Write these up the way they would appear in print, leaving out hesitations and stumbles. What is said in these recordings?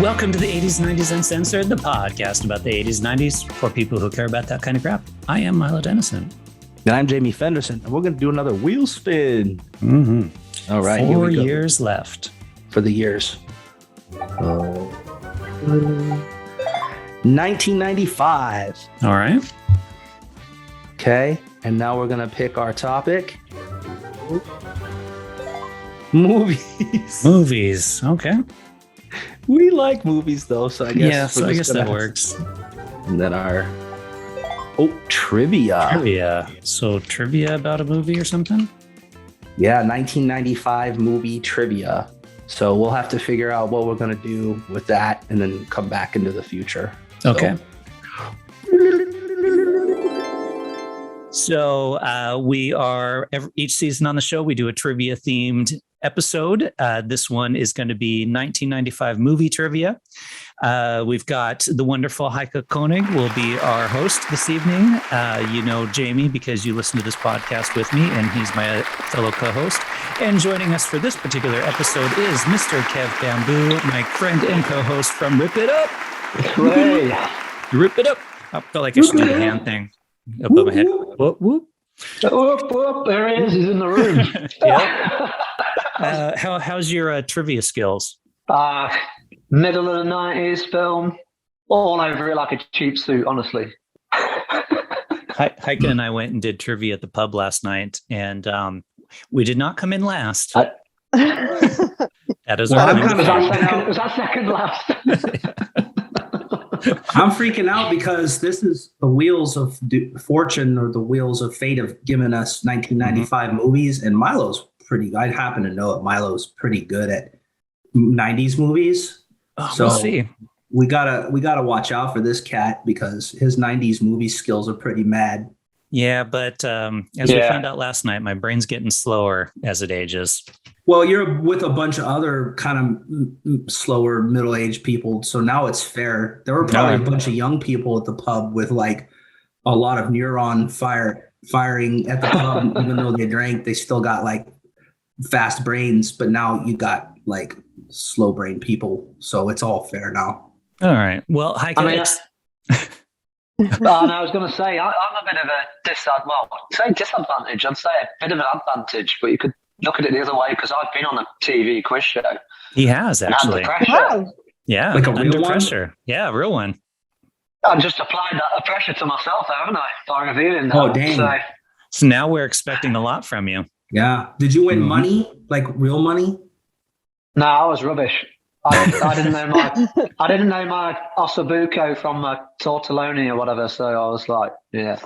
Welcome to the 80s, 90s Uncensored, the podcast about the 80s, 90s for people who care about that kind of crap. I am Milo Dennison. And I'm Jamie Fenderson, and we're going to do another wheel spin. Mm-hmm. All right. 4 years left. For the years. 1995. All right. Okay. And now we're going to pick our topic. Movies. Movies. Okay. We like movies, though, so I guess, I guess that works. And then our trivia. Trivia. So trivia about a movie or something? Yeah, 1995 movie trivia. So we'll have to figure out what we're going to do with that and then come back into the future. Okay. So we are, each season on the show, we do a trivia themed episode. This one is going to be 1995 movie trivia. We've got the wonderful Heike Koenig will be our host this evening. You know Jamie because you listen to this podcast with me, and he's my fellow co-host. And joining us for this particular episode is Mr. Kev Bamboo, my friend and co-host from Rip It Up. Hey. Rip It Up. I felt like I should do the hand thing above my head. Whoop, whoop. Whoop, whoop, there he is. He's in the room. Yeah. How's your trivia skills? Middle of the 90s film. All over it like a cheap suit, honestly. Heike and I went and did trivia at the pub last night, and we did not come in last. That is was that second last? I'm freaking out because this is the Wheels of Fortune or the Wheels of Fate have given us 1995 movies, and Milo's pretty. I happen to know it. Milo's pretty good at 90s movies. So we'll see. We gotta watch out for this cat because his 90s movie skills are pretty mad. Yeah, but as we found out last night, my brain's getting slower as it ages. Well, you're with a bunch of other kind of slower middle-aged people, so now it's fair. There were probably a bunch of young people at the pub with like a lot of neuron firing at the pub. Even though they drank, they still got like fast brains. But now you got like slow brain people, so it's all fair now. All right. Well, Heike, I was going to say I'm a bit of a disadvantage. I'd say a bit of an advantage, but you could look at it the other way because I've been on a TV quiz show. He has actually. Wow. Yeah, like a real one? Pressure. Yeah, a real one. I just applied that pressure to myself, haven't I? By reviewing that. Oh, dang. So now we're expecting a lot from you. Yeah. Did you win money? Like real money? No, I was rubbish. I didn't know my ossobuco from my tortelloni or whatever, so I was like, yeah.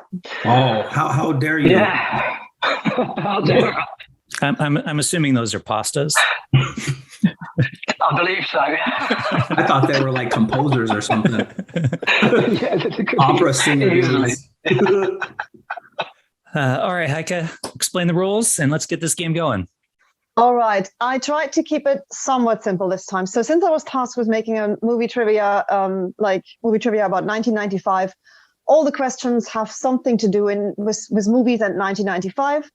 Oh, how dare you? Yeah. How dare I? I'm assuming those are pastas. I believe so. I thought they were like composers or something. Opera singers. All right, Heike, explain the rules and let's get this game going. All right. I tried to keep it somewhat simple this time. So since I was tasked with making a movie trivia about 1995, all the questions have something to do with movies and 1995.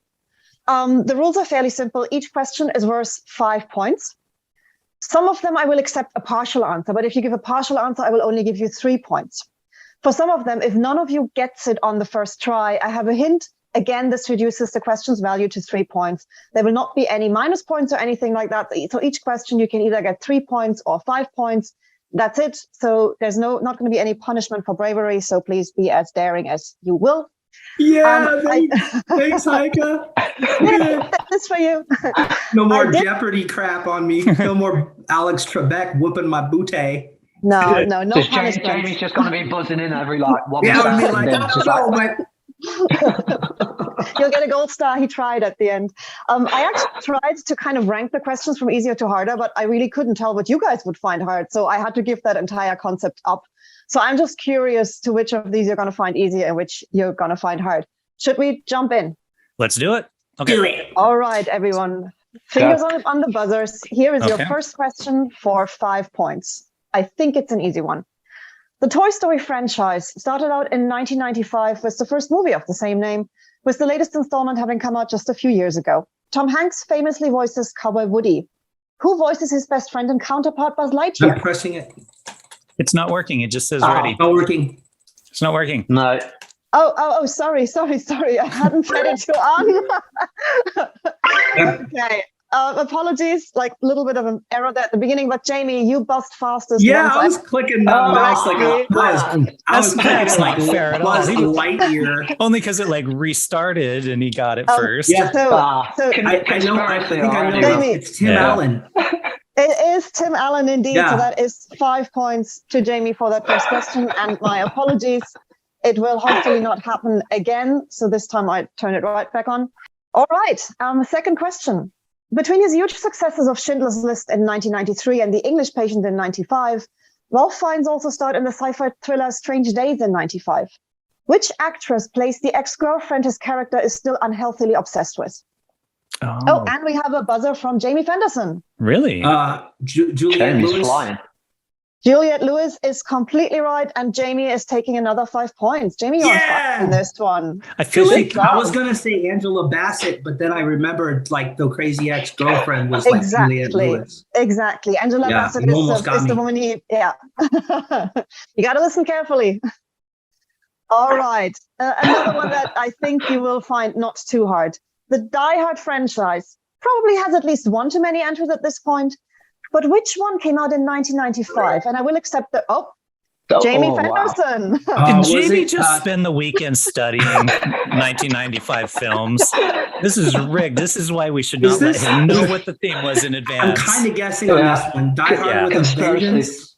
The rules are fairly simple. Each question is worth 5 points. Some of them I will accept a partial answer, but if you give a partial answer, I will only give you 3 points. For some of them, if none of you gets it on the first try, I have a hint. Again, this reduces the question's value to 3 points. There will not be any minus points or anything like that. So each question you can either get 3 points or 5 points. That's it. So there's not going to be any punishment for bravery. So please be as daring as you will. Yeah, thanks, Heike. This for you. No more Jeopardy crap on me. No more Alex Trebek whooping my booty. No punishment. Jamie's just going to be buzzing in every like 1 Yeah, second. I mean, like, I don't know, but You'll get a gold star. He tried at the end. I actually tried to kind of rank the questions from easier to harder, but I really couldn't tell what you guys would find hard. So I had to give that entire concept up. So I'm just curious to which of these you're going to find easier and which you're going to find hard. Should we jump in? Let's do it. Okay. do it. All right, everyone. Fingers on the buzzers. Here is your first question for 5 points. I think it's an easy one. The Toy Story franchise started out in 1995 with the first movie of the same name, with the latest installment having come out just a few years ago. Tom Hanks famously voices Cowboy Woody. Who voices his best friend and counterpart Buzz I'm Lightyear? pressing it. It's not working. It just says Oh. ready. Not working. It's not working. No. Oh, sorry. I hadn't set it to on. Okay. Apologies, like a little bit of an error there at the beginning, but Jamie, you buzzed fastest. Yeah, once I was clicking that Oh, mouse like a I was That's not fair at all. Buzz Lightyear. Only because it like restarted and he got it first. Yeah. So I think I know. Jamie. It's Tim Yeah. Allen. it is Tim Allen indeed. Yeah. So that is 5 points to Jamie for that first question. And my apologies. It will hopefully not happen again. So this time I turn it right back on. All right. Second question. Between his huge successes of Schindler's List in 1993 and The English Patient in 95, Ralph Fiennes also starred in the sci-fi thriller Strange Days in 95. Which actress plays the ex-girlfriend his character is still unhealthily obsessed with? Oh, and we have a buzzer from Jamie Fenderson. Really? Juliette Jamie's Lewis. flying. Juliette Lewis is completely right, and Jamie is taking another 5 points. Jamie, you're on fire in this one. I feel like I was gonna say Angela Bassett, but then I remembered like the crazy ex-girlfriend was like Juliette Lewis. Exactly. Angela Bassett you almost got is the me. woman you got to listen carefully. All right. Another one that I think you will find not too hard. The Die Hard franchise probably has at least one too many entries at this point. But which one came out in 1995? And I will accept the Jamie Fenderson. Did Jamie just spend the weekend studying 1995 films? This is rigged. This is why we should not let him know what the theme was in I'm advance. kind of guessing on this one. Die Hard with a Vengeance.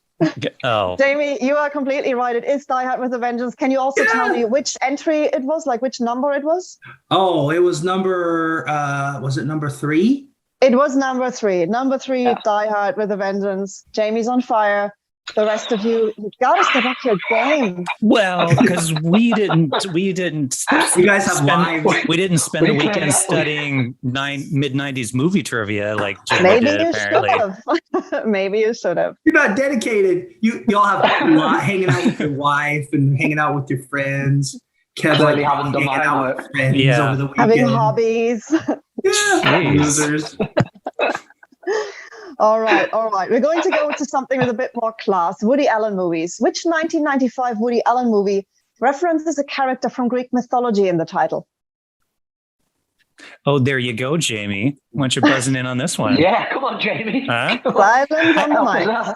Oh, Jamie, you are completely right. It is Die Hard with a Vengeance. Can you also tell me which entry it was, like which number it was? Oh, it was was it number 3? It was number 3. Number 3, Die Hard with a Vengeance. Jamie's on fire. The rest of you gotta step up your game. well, because we didn't. You guys have lives. We didn't spend the weekend studying mid-90s movie trivia like Jamie Maybe did. you Apparently, should have. Maybe you should have. You're not dedicated. Y'all have hanging out with your wife and hanging out with your friends. Kevin Clearly haven't done hanging my out homework. with friends Yeah. over the weekend. Having hobbies. Yeah, Jeez. losers. All right. We're going to go to something with a bit more class. Woody Allen movies. Which 1995 Woody Allen movie references a character from Greek mythology in the title? oh, there you go, Jamie. Why don't you buzzing in on this one? Yeah, come on, Jamie. Huh? Silence on the mic.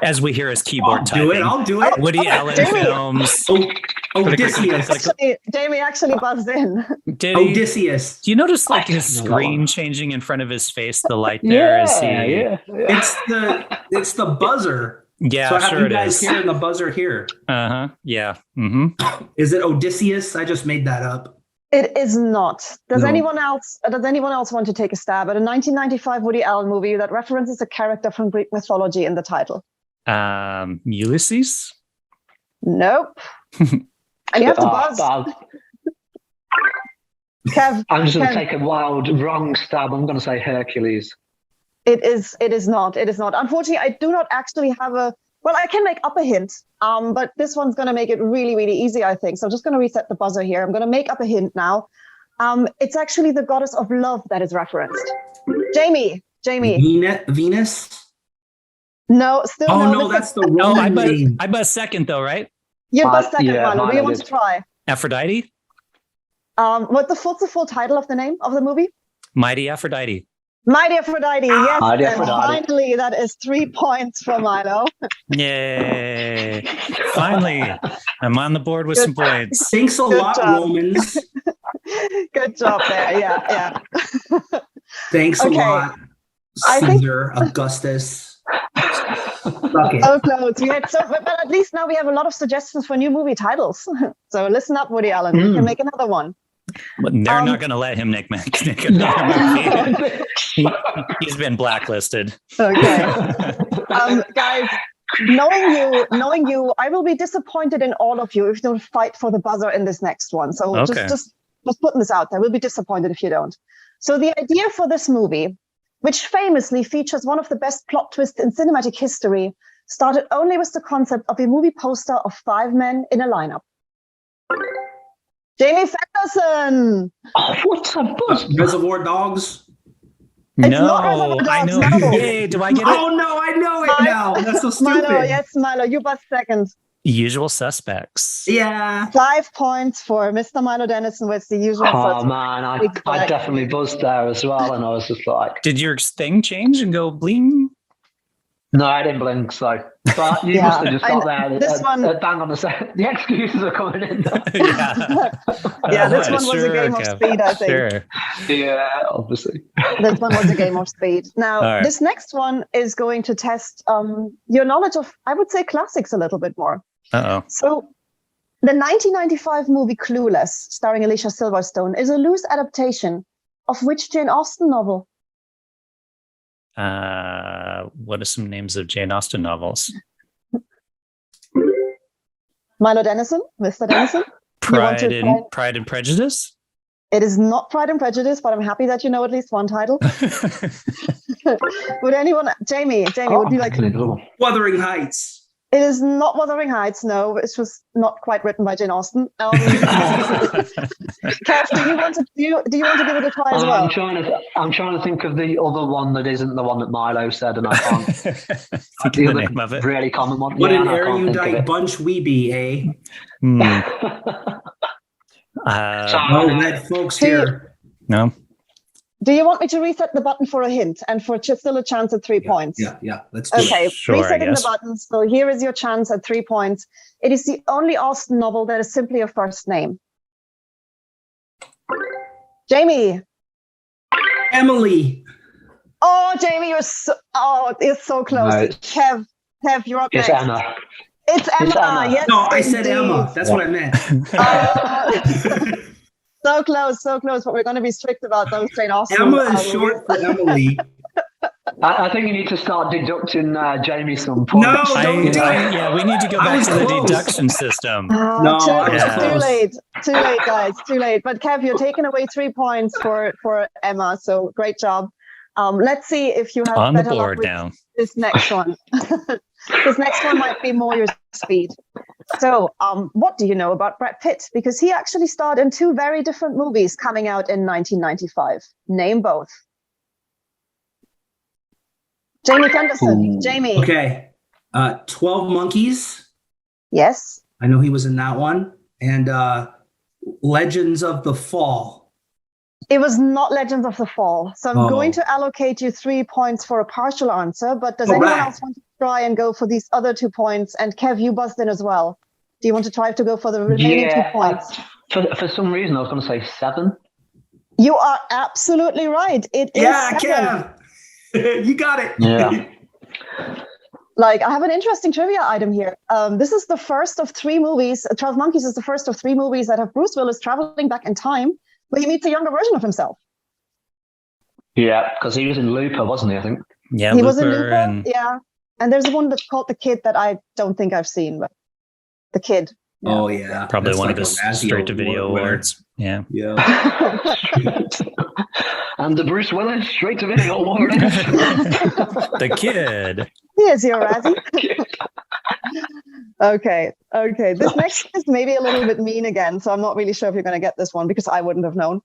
As we hear his keyboard typing. I'll do it. Woody Allen Jamie. films. Odysseus. Jamie actually buzzed in. Did he? Odysseus. Do you notice like his screen changing in front of his face? The light there is he. It's the buzzer. Yeah, So I have sure you it guys is. here and the buzzer here. Uh-huh. Yeah. Mm-hmm. Is it Odysseus? I just made that up. It is not. Does No. anyone else want to take a stab at a 1995 Woody Allen movie that references a character from Greek mythology in the title? Ulysses? Nope. And you have to buzz. Kev, I'm just going Kev. to take a wild wrong stab. I'm going to say Hercules. It is not. Unfortunately, I do not actually have I can make up a hint, but this one's going to make it really, really easy, I think. So I'm just going to reset the buzzer here. I'm going to make up a hint now. It's actually the goddess of love that is referenced. Jamie. Venus? No, still Oh, no. no, that's the Oh, Roman name. I buzz second though, right? You're buzz second, yeah, Milo. Do you mine want is. to try? Aphrodite? What's the full title of the name of the movie? Mighty Aphrodite. Mighty Aphrodite. Yes. Mighty and Aphrodite. finally, that is 3 points for Milo. Yay. Finally, I'm on the board with some points. Thanks a lot, job. Romans. Good job there. Yeah. Thanks Okay. a lot, I think- Caesar, Augustus. Fuck it. So close. But at least now we have a lot of suggestions for new movie titles. So listen up, Woody Allen. You can make another one. But they're not going to let him make another movie. He's been blacklisted. Okay. Guys, knowing you, I will be disappointed in all of you if you don't fight for the buzzer in this next one. So Okay. just putting this out there. We'll be disappointed if you don't. So the idea for this movie, which famously features one of the best plot twists in cinematic history, started only with the concept of a movie poster of 5 men in a lineup. Jamie Fenderson. Oh, what's a buzz? Reservoir Dogs. It's No, not Reservoir I Dogs, know. no. Yay, do I get it? Oh no, I know it now. That's so stupid. Milo, yes, Milo, you bust second. Usual Suspects. Yeah. 5 points for Mr. Milo Dennison with the usual. Oh man, I definitely buzzed there as well, and I was just like, Did your thing change and go bling? no, I didn't blink. So, but you Yeah, must have just got there. this one- Bang on the set. The excuses are coming in. Yeah. Yeah, this one was a game of Kev. speed, I think. Sure. Yeah, obviously. This one was a game of speed. Now, All right. this next one is going to test your knowledge of, I would say, classics a little bit more. Uh-oh. So, the 1995 movie Clueless, starring Alicia Silverstone, is a loose adaptation of which Jane Austen novel? What are some names of Jane Austen novels? Milo Dennison, Mr. Dennison? Pride and Prejudice? It is not Pride and Prejudice, but I'm happy that you know at least one title. Would anyone, Jamie, would you like? Wuthering Heights. It is not Wuthering Heights. No, it was not quite written by Jane Austen. Kev, do you want to give it a try as well? I'm trying to think of the other one that isn't the one that Milo said, and I can't. Think The of the other name of it. really common one. What Yeah, an and I can't think of erudite it. bunch we be, eh? Hmm. No red folks Do you- here. No. Do you want me to reset the button for a hint and for still a chance at 3 points? Yeah. Let's do it. Okay, Sure, I resetting the guess. button. So here is your chance at 3 points. It is the only Austen novel that is simply a first name. Jamie. Emily. Oh, Jamie, you're so close. No, it's- Kev, you're up It's next. Emma. It's Emma. It's Emma. Yes, No, I said indeed. Emma. That's what I meant. So close, but we're going to be strict about those Jane Austen. Emma is short for Emily. I think you need to start deducting Jamie some points. No, don't do it. Yeah, we need to go I back was to the close. deduction system. No, too, I was too close. late. Too late, guys. Too late. But Kev, you're taking away 3 points for Emma. So great job. Let's see if you have On the better luck board with now. this next one. This next one might be more your speed. So, what do you know about Brad Pitt? Because he actually starred in 2 very different movies coming out in 1995. Name both. Jamie Fenderson. Ooh. Jamie. Okay. 12 Monkeys. Yes. I know he was in that one. And Legends of the Fall. It was not Legends of the Fall. So I'm Oh. going to allocate you 3 points for a partial answer. But does All anyone right. else want to try and go for these other 2 points? And Kev, you buzzed in as well. Do you want to try to go for the remaining 2 points? For some reason, I was going to say 7. You are absolutely right. It is Yeah, 7. Kev. You got it. Yeah. Like, I have an interesting trivia item here. This is the first of 3 movies. 12 Monkeys is the first of 3 movies that have Bruce Willis traveling back in time, where he meets a younger version of himself. Yeah, because he was in Looper, wasn't he? I think. Yeah, He Looper was in Looper, and yeah. And there's one that's called The Kid that I don't think I've seen, but The Kid. Yeah. Oh, yeah. probably That's one like of his a Razzie straight-to-video award winner. awards. Yeah. Yeah. And the Bruce Willis straight to video award. The Kid. Here's your Razzie. Okay. This next is maybe a little bit mean again, so I'm not really sure if you're going to get this one because I wouldn't have known.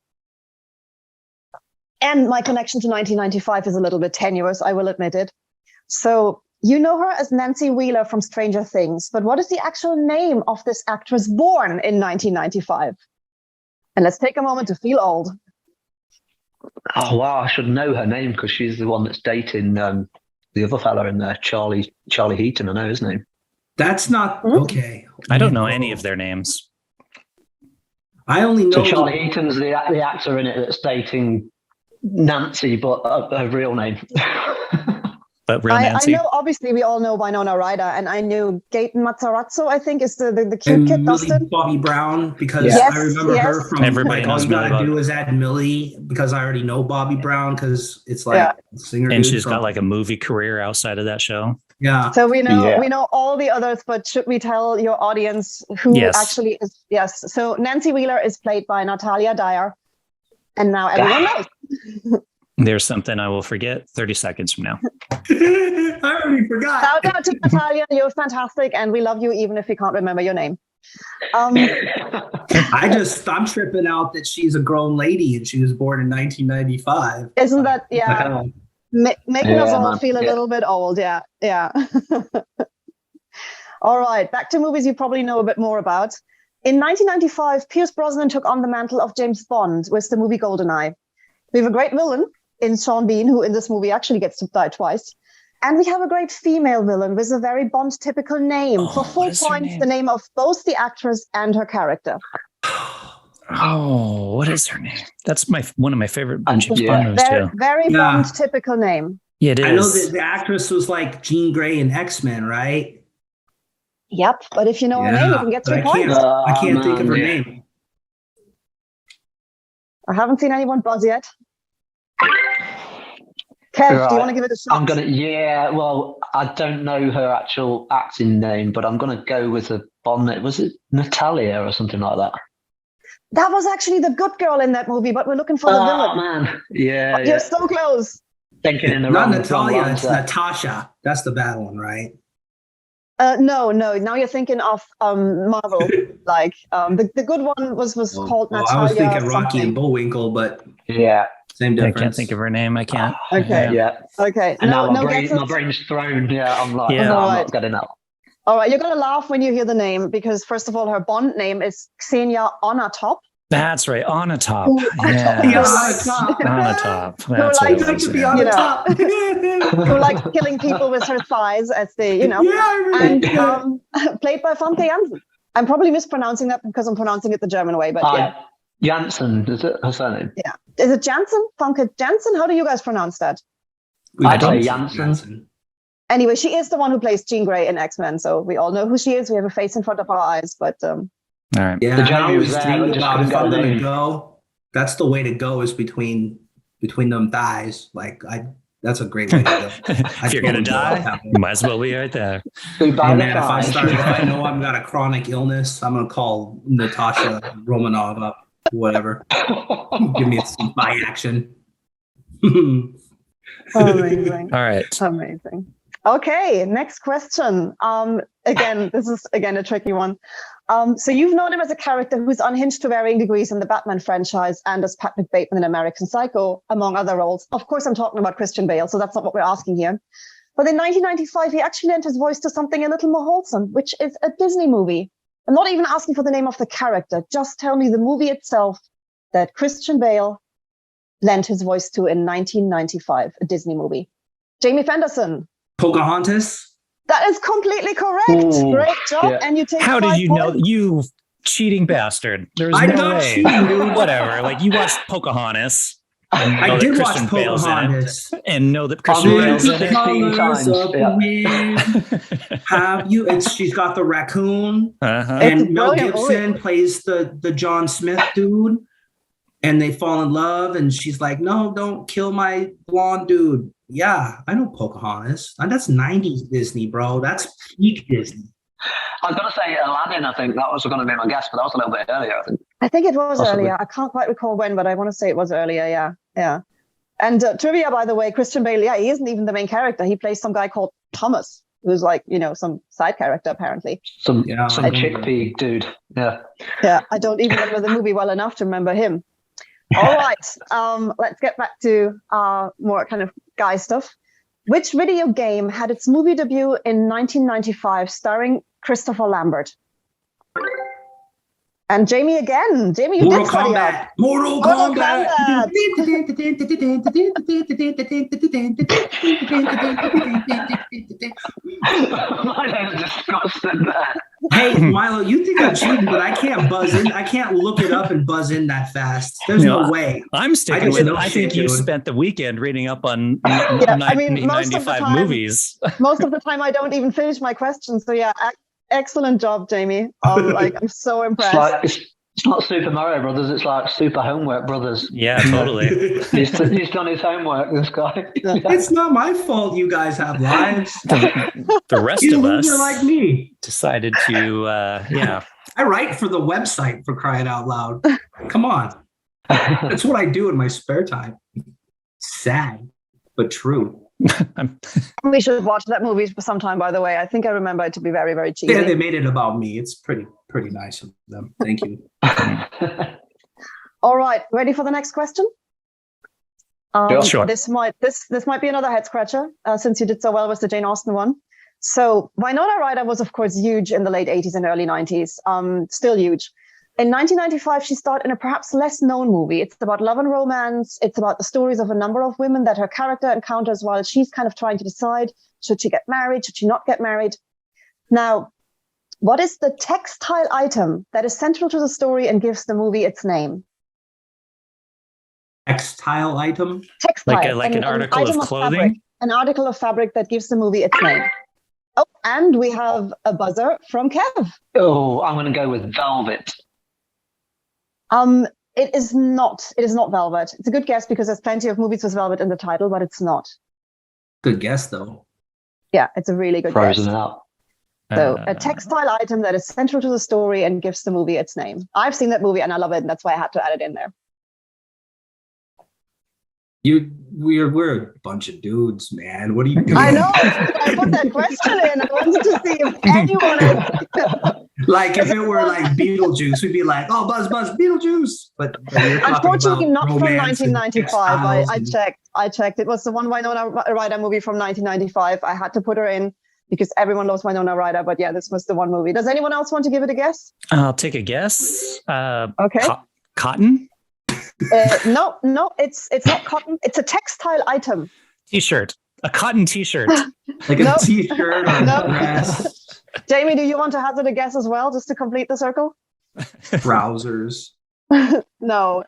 And my connection to 1995 is a little bit tenuous, I will admit it. So you know her as Nancy Wheeler from Stranger Things, but what is the actual name of this actress born in 1995? And let's take a moment to feel old. Oh wow, I should know her name because she's the one that's dating the other fella in there, Charlie Heaton. I know his name. That's not okay. I don't know any of their names. I only know So Charlie Heaton's the actor in it that's dating Nancy, but her real name. But real I Nancy. know, obviously, we all know Winona Ryder, and I knew Gaten Matarazzo, I think, is the cute and kid, Millie Dustin. Bobby Brown because Yes, I remember yes. her from Everybody like all knows you gotta Millie do is add Millie because I already know Bobby Brown because it's like Yeah. a singer. And dude she's from- got like a movie career outside of that show. yeah. So we know Yeah. we know all the others, but should we tell your audience who Yes. actually is? Yes. So Nancy Wheeler is played by Natalia Dyer, and now everyone knows. There's something I will forget 30 seconds from now. I already forgot. Shout out to Natalia, you're fantastic, and we love you even if we can't remember your name. I'm tripping out that she's a grown lady and she was born in 1995. Isn't that, yeah, making us all feel a little bit old. Yeah. All right, back to movies you probably know a bit more about. In 1995, Pierce Brosnan took on the mantle of James Bond with the movie Goldeneye. We have a great villain in Sean Bean, who in this movie actually gets to die twice. And we have a great female villain with a very Bond-typical name. For full points, the name of both the actress and her character. Oh, what is her name? That's one of my favorite James Bond movies too. Very Bond-typical name. Yeah, it is. I know that the actress was like Jean Grey in X-Men, right? Yep, but if you know her name, you can get 3 points. I can't think of her name. I haven't seen anyone buzz yet. Kev, do you want to give it a shot? Well, I don't know her actual acting name, but I'm going to go with a Bond. Was it Natalia or something like that? That was actually the good girl in that movie, but we're looking for the villain. Oh, man. Yeah. You're so close. Thinking in the Not wrong Natalia, wrong it's Natasha. That's the bad one, right? No. Now you're thinking of Marvel. Like the good one was called Natalia. I was thinking Rocky and Bullwinkle, but yeah. Same difference. I can't think of her name. I can't. Okay. Yeah. Okay. And now my brain's thrown. Yeah, I'm like, I'm not getting out. All right, you're going to laugh when you hear the name because, first of all, her Bond name is Xenia Onatopp. That's right, Onatopp. Onatopp. That's what like to be on top. Who likes killing people with her thighs, as they, and played by Famke Janssen. I'm probably mispronouncing that because I'm pronouncing it the German way, but yeah. Janssen, is it her surname? Yeah. Is it Janssen? Famke Janssen? How do you guys pronounce that? I'd say Janssen. Anyway, she is the one who plays Jean Grey in X-Men, so we all know who she is. We have a face in front of our eyes, but all right. Yeah, I always dreamed about if I'm gonna go. That's the way to go is between them thighs. That's a great way to go. If you're gonna die, you might as well be right there. Hey, man, if I know I've got a chronic illness, I'm gonna call Natasha Romanov up. Whatever. Give me some by action. Amazing. All right. Amazing. Okay, next question. Again, this is a tricky one. So you've known him as a character who's unhinged to varying degrees in the Batman franchise and as Patrick Bateman in American Psycho, among other roles. Of course, I'm talking about Christian Bale, so that's not what we're asking here. But in 1995, he actually lent his voice to something a little more wholesome, which is a Disney movie. I'm not even asking for the name of the character. Just tell me the movie itself that Christian Bale lent his voice to in 1995, a Disney movie. Jamie Fenderson. Pocahontas? That is completely correct. Ooh, great job. Yeah. And you take How did you points. know? You cheating bastard. There's I'm no not way. cheating, dude. Whatever. Like, you watched Pocahontas. I did watch Pocahontas. And know that Christian Bale's in it. 15 times. Yeah. Have you? And she's got the raccoon. Uh-huh. And Mel Gibson plays the John Smith dude. And they fall in love. And she's like, no, don't kill my blonde dude. Yeah, I know Pocahontas. And that's 90s Disney, bro. That's peak Disney. I was going to say Aladdin, I think that was going to be my guess, but that was a little bit earlier, I think. I think it was earlier. I can't quite recall when, but I want to say it was earlier. Yeah. And trivia, by the way, Christian Bale, he isn't even the main character. He plays some guy called Thomas, who's like, some side character, apparently. Some chickpea dude. Yeah. Yeah, I don't even remember the movie well enough to remember him. All right, let's get back to more kind of guy stuff. Which video game had its movie debut in 1995 starring Christopher Lambert? And Jamie again. Jamie, you did study up. Mortal Kombat. Hey, Milo, you think I'm cheating, but I can't buzz in. I can't look it up and buzz in that fast. There's no way. I'm sticking with it. I think you spent the weekend reading up on 1995 movies. Most of the time, I don't even finish my questions. So yeah, excellent job, Jamie. I'm so impressed. It's not Super Mario Brothers. It's like Super Homework Brothers. Yeah, totally. He's done his homework, this guy. It's not my fault you guys have lives. The rest of us are like me. Decided to, I write for the website, for crying out loud. Come on. That's what I do in my spare time. Sad, but true. We should watch that movie sometime, by the way. I think I remember it to be very, very cheesy. Yeah, they made it about me. It's pretty nice of them. Thank you. All right, ready for the next question? Sure. This might be another head scratcher since you did so well with the Jane Austen one. So Winona Ryder was, of course, huge in the late 80s and early 90s. Still huge. In 1995, she starred in a perhaps less known movie. It's about love and romance. It's about the stories of a number of women that her character encounters while she's kind of trying to decide, should she get married? Should she not get married? Now, what is the textile item that is central to the story and gives the movie its name? Textile item? Textile. Like an article of clothing? Fabric, an article of fabric that gives the movie its name. Oh, and we have a buzzer from Kev. Oh, I'm going to go with velvet. It is not velvet. It's a good guess because there's plenty of movies with velvet in the title, but it's not. Good guess, though. Yeah, it's a really good Frozen guess. it out. So a textile item that is central to the story and gives the movie its name. I've seen that movie and I love it, and that's why I had to add it in there. We're a bunch of dudes, man. What are you doing? I know. I put that question in. I wanted to see if anyone like if it were like Beetlejuice, we'd be like, oh, buzz, Beetlejuice. But unfortunately, not from 1995. I checked. It was the one Winona Ryder movie from 1995. I had to put her in because everyone loves Winona Ryder. But yeah, this was the one movie. Does anyone else want to give it a guess? I'll take a guess. Okay. Cotton? No, it's not cotton. It's a textile item. T-shirt. A cotton T-shirt. Like a T-shirt or a dress. Jamie, do you want to hazard a guess as well, just to complete the circle? Trousers. No.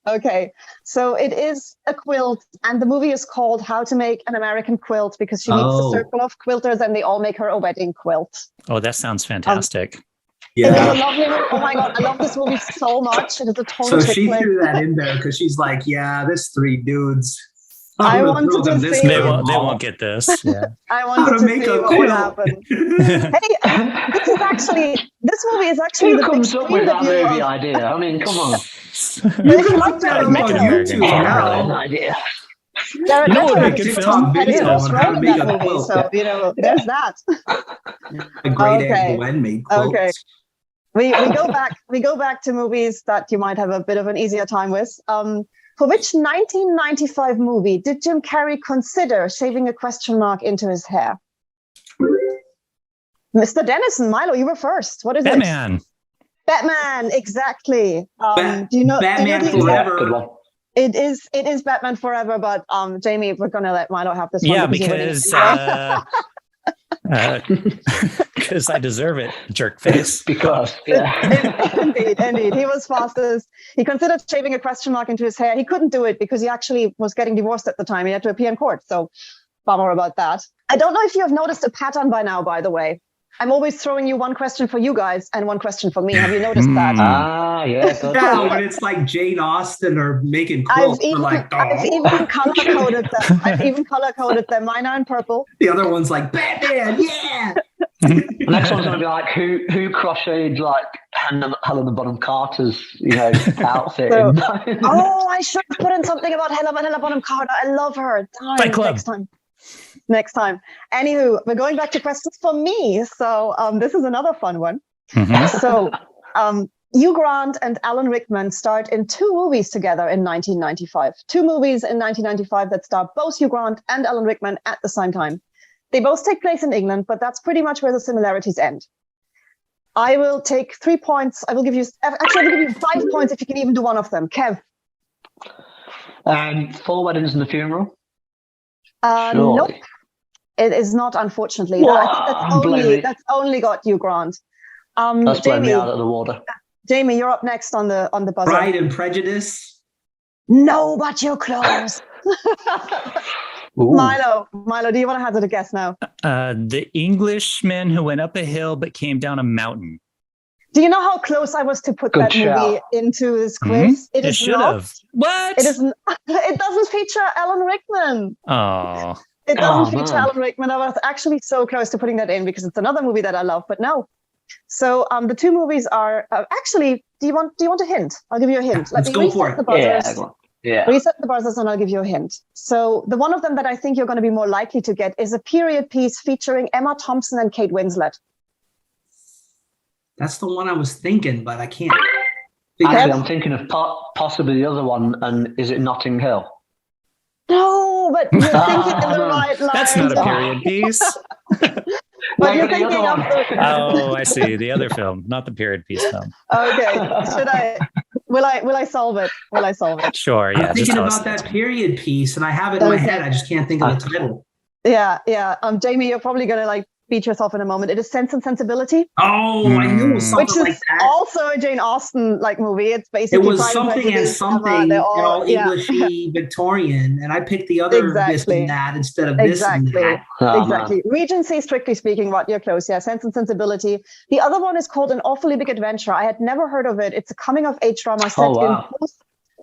Okay. So it is a quilt, and the movie is called How to Make an American Quilt because she meets a circle of quilters and they all make her a wedding quilt. Oh, that sounds fantastic. Yeah. It is a lovely movie. Oh my God, I love this movie so much. It is a total So she threw that in there because she's like, yeah, there's three dudes. I wanted to see. They won't get this. Yeah. I wanted to see what would happen. Hey, this movie is actually Who the comes big up with that screen movie review idea? I mean, come on. If you like that, on YouTube now. Idea. There are You know what would be a definitely good some film? videos On how to right in make that a movie, quilt. so there's that. A great Okay. Aunt Gwen made quilts. Okay. We go back to movies that you might have a bit of an easier time with. For which 1995 movie did Jim Carrey consider shaving a question mark into his hair? Mr. Dennison, Milo, you were first. What is Batman. it? Batman, exactly. Do you know Batman do you know Forever. Good one. It is Batman Forever, but Jamie, we're gonna let Milo have this one. Yeah, because I deserve it, jerk face. Because, yeah. Indeed. He was fastest. He considered shaving a question mark into his hair. He couldn't do it because he actually was getting divorced at the time. He had to appear in court. So bummer about that. I don't know if you have noticed a pattern by now, by the way. I'm always throwing you one question for you guys and one question for me. Have you noticed that? Ah, yeah. Good. Yeah, when it's like Jane Austen or making quilts, I've even color-coded them. Mine are in purple. The other one's like, Batman, yeah! The next one's going to be like, who crocheted like Helena Bonham Carter's, outfit? I should put in something about Helena Bonham Carter. I love her. Fight Club. Next time. Anywho, we're going back to questions for me. So this is another fun one. Mm-hmm. So Hugh Grant and Alan Rickman starred in two movies together in 1995. Two movies in 1995 that star both Hugh Grant and Alan Rickman at the same time. They both take place in England, but that's pretty much where the similarities end. I will take 3 points. I will give you 5 points if you can even do one of them. Kev. 4 Weddings and a Funeral. Nope. It is not, unfortunately. I think that's only got Hugh Grant. That's blown me out of the water. Jamie, you're up next on the buzzer. Pride and Prejudice. No, but you're close. Milo, do you want to hazard a guess now? The Englishman who went up a hill but came down a mountain. Do you know how close I was to put that movie into this quiz? Mm-hmm. It should have. What? It isn't. It doesn't feature Alan Rickman. Oh. It doesn't feature Alan Rickman. I was actually so close to putting that in because it's another movie that I love, but no. So the two movies are actually. Do you want a hint? I'll give you a hint. Let's go for it. The buzzers. Yeah. Reset the buzzers and I'll give you a hint. So the one of them that I think you're going to be more likely to get is a period piece featuring Emma Thompson and Kate Winslet. That's the one I was thinking, but I can't. Actually, I'm thinking of possibly the other one, and is it Notting Hill? No, but you're thinking in the no. right line. That's not a period piece. But you're the thinking other of one. Oh, I see. The other film, not the period piece film. Okay. Should I? Will I solve it? Will I solve it? Sure. Yeah. I'm just thinking tell us about that that. period piece, and I have it in my Okay. head. I just can't think of the title. Yeah. Jamie, you're probably gonna like beat yourself in a moment. It is Sense and Sensibility, Oh, I knew it was something which is like that. also a Jane Austen like movie. It's basically It was Pride and something and Prejudice, something, they're all, yeah. Englishy, Victorian, and I picked the other this Exactly. and that instead of this and Exactly. that. Oh, Exactly. Regency, strictly speaking, what you're close. Yeah, Sense and Sensibility. The other one is called An Awfully Big Adventure. I had never heard of it. It's a coming of age drama set wow.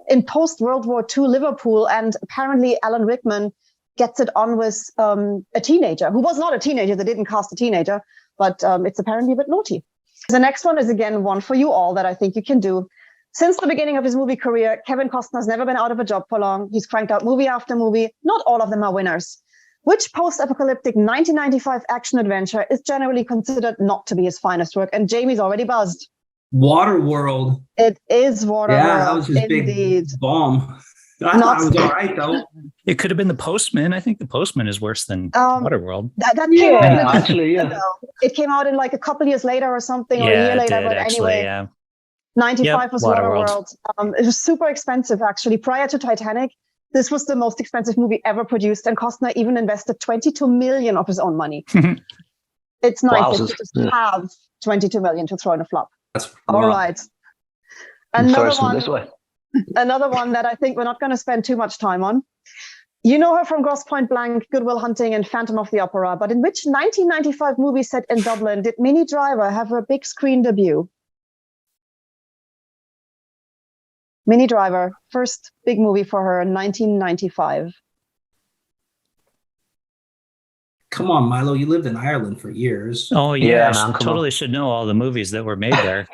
in post World War II Liverpool, and apparently Alan Rickman gets it on with a teenager who was not a teenager. They didn't cast a teenager, but it's apparently a bit naughty. The next one is again one for you all that I think you can do. Since the beginning of his movie career, Kevin Costner's never been out of a job for long. He's cranked out movie after movie. Not all of them are winners. Which post-apocalyptic 1995 action adventure is generally considered not to be his finest work? And Jamie's already buzzed. Waterworld. It is Waterworld. Yeah, that was his indeed. big bomb. I thought it was all right, though. It could have been The Postman. I think The Postman is worse than Waterworld. That came out Yeah, in actually, yeah. It came out in like a couple years later or something, or a Yeah, year it later. did But actually. anyway, Yeah. 95 Yep, was Waterworld. Waterworld. It was super expensive, actually. Prior to Titanic, this was the most expensive movie ever produced, and Costner even invested 22 million of his own money. It's nice Wowzers. to just have 22 million to throw in a flop. That's All wrong. right. Another one. This way. Another one that I think we're not going to spend too much time on. You know her from Grosse Pointe Blank, Good Will Hunting, and Phantom of the Opera. But in which 1995 movie set in Dublin did Minnie Driver have her big screen debut? Minnie Driver, first big movie for her in 1995. Come on, Milo. You lived in Ireland for years. Oh yeah, Yeah, I man, come totally should know all the movies that were made there.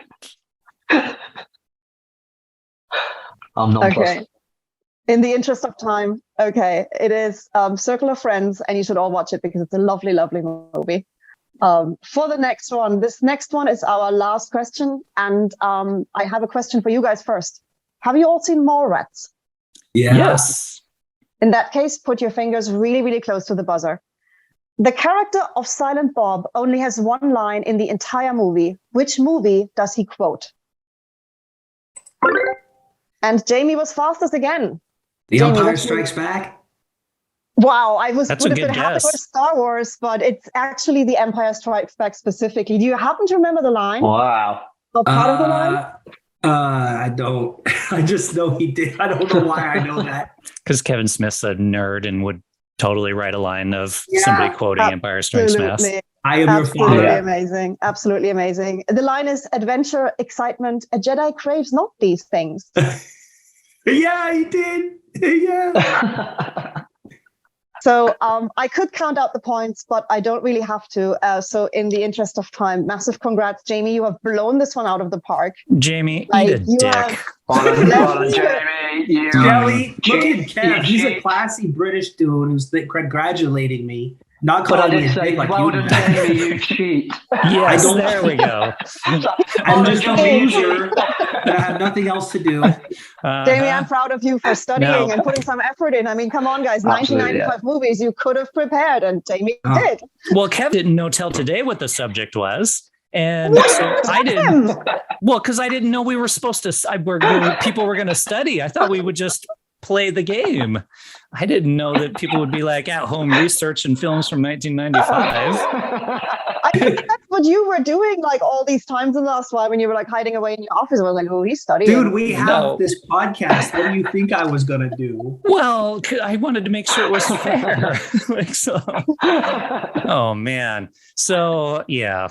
I'm not Okay. In the interest of time, okay, it is Circle of Friends, and you should all watch it because it's a lovely, lovely movie. For the next one, this next one is our last question, and I have a question for you guys first. Have you all seen Mallrats? Yeah. Yes. In that case, put your fingers really, really close to the buzzer. The character of Silent Bob only has one line in the entire movie. Which movie does he quote? And Jamie was fastest again. The Jamie, Empire which Strikes Back. Wow, That's would a have good been happy guess. with Star Wars, but it's actually The Empire Strikes Back specifically. Do you happen to remember the line? Wow. Or part of the line? I don't. I just know he did. I don't know why I know that. Because Kevin Smith's a nerd and would totally write a line of Yeah. somebody quoting Empire Strikes Back. Absolutely. I am your Absolutely father. amazing. Absolutely amazing. The line is adventure, excitement. A Jedi craves not these things. Yeah, he did. Yeah. So I could count out the points, but I don't really have to. So in the interest of time, massive congrats, Jamie. You have blown this one out of the park. Jamie, Like, eat a you dick. have- Well done, Let's do it. Jamie. You Kelly, look cheat. at Kev. You He's a cheat. classy British dude who's congratulating me, not But I calling me did a say, dick like well you. done, Jamie, you cheat. Yes, don't- there we go. I'm just a loser that I have nothing else to do. Jamie, I'm proud of you for studying No. and putting some effort in. I mean, come on, guys, Absolutely, 1995 movies, you could have prepared, and Jamie Oh. did. Well, Kev didn't know till today what the subject was. And so I didn't. Well, because I didn't know we were supposed to, people were going to study. I thought we would just play the game. I didn't know that people would be like at home researching films from 1995. I think that's what you were doing like all these times in the last while when you were like hiding away in your office. I was like, oh, he's studying. Dude, we have No. this podcast. What do you think I was going to do? Well, I wanted to make sure it was fair. Like so. Oh man. So yeah.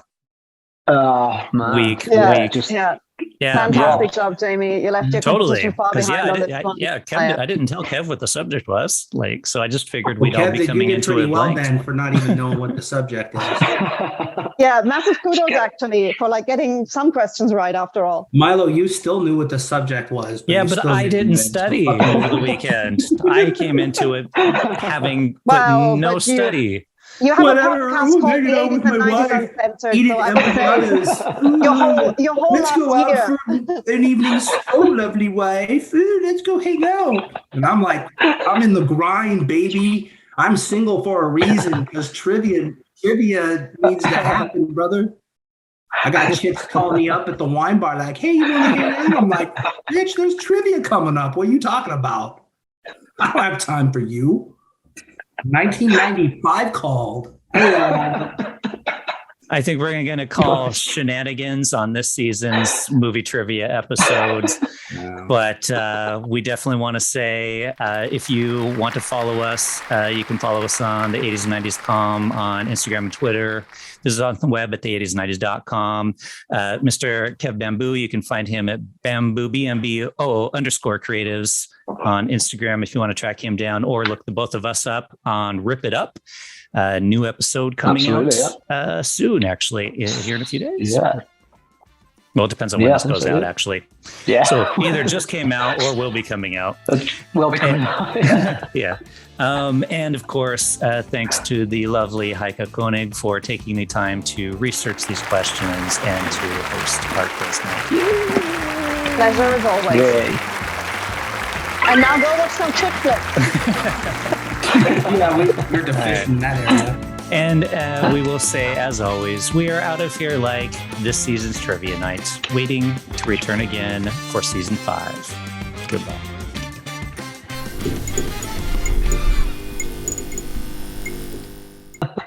Oh man. Weak. Yeah. Yeah, Fantastic job, Jamie. You left your totally. competition far behind on this one. Kev, I didn't tell Kev what the subject was. Like, so I just figured Well, we'd all Kev, be you coming did into pretty it well blank. then for not even knowing what the subject is. Yeah, massive kudos actually for like getting some questions right after all. Milo, you still knew what the subject was. Yeah, you but still I didn't it. study over the weekend. I came into it having put no study. You have Whatever, a podcast called hanging The out 80s with and my 90s wife, Uncensored, eating so I would say empanadas. your whole Let's go last out year. for an evening. So lovely, wife. Ooh, let's go hang out. And I'm like, I'm in the grind, baby. I'm single for a reason because trivia needs to happen, brother. I got chicks calling me up at the wine bar like, hey, you want to hang out? I'm like, bitch, there's trivia coming up. What are you talking about? I don't have time for you. 1995 called. I think we're going to call shenanigans on this season's movie trivia episodes. But we definitely want to say if you want to follow us, you can follow us on the 80s and 90s.com on Instagram and Twitter. This is on the web at the 80s90s.com. Mr. Kev Bamboo, you can find him at Bamboo, BMBO _creatives on Instagram if you want to track him down, or look the both of us up on Rip It Up. New episode coming out soon, actually, here in a few days. Yeah. Well, it depends on when this goes out, actually. Yeah. So either just came out or will be coming out. Will be coming out. Yeah. And of course, thanks to the lovely Heike Koenig for taking the time to research these questions and to host our quiz night. Pleasure as always. Yay. And now go watch some chick flicks. Yeah, we're deficient in that area. And we will say, as always, we are out of here like this season's trivia night, waiting to return again for season 5. Goodbye.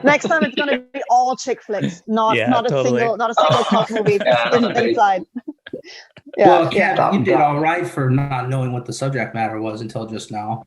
Next time it's going to be all chick flicks, not a single cult movie inside. Well, Kat, you did all right for not knowing what the subject matter was until just now.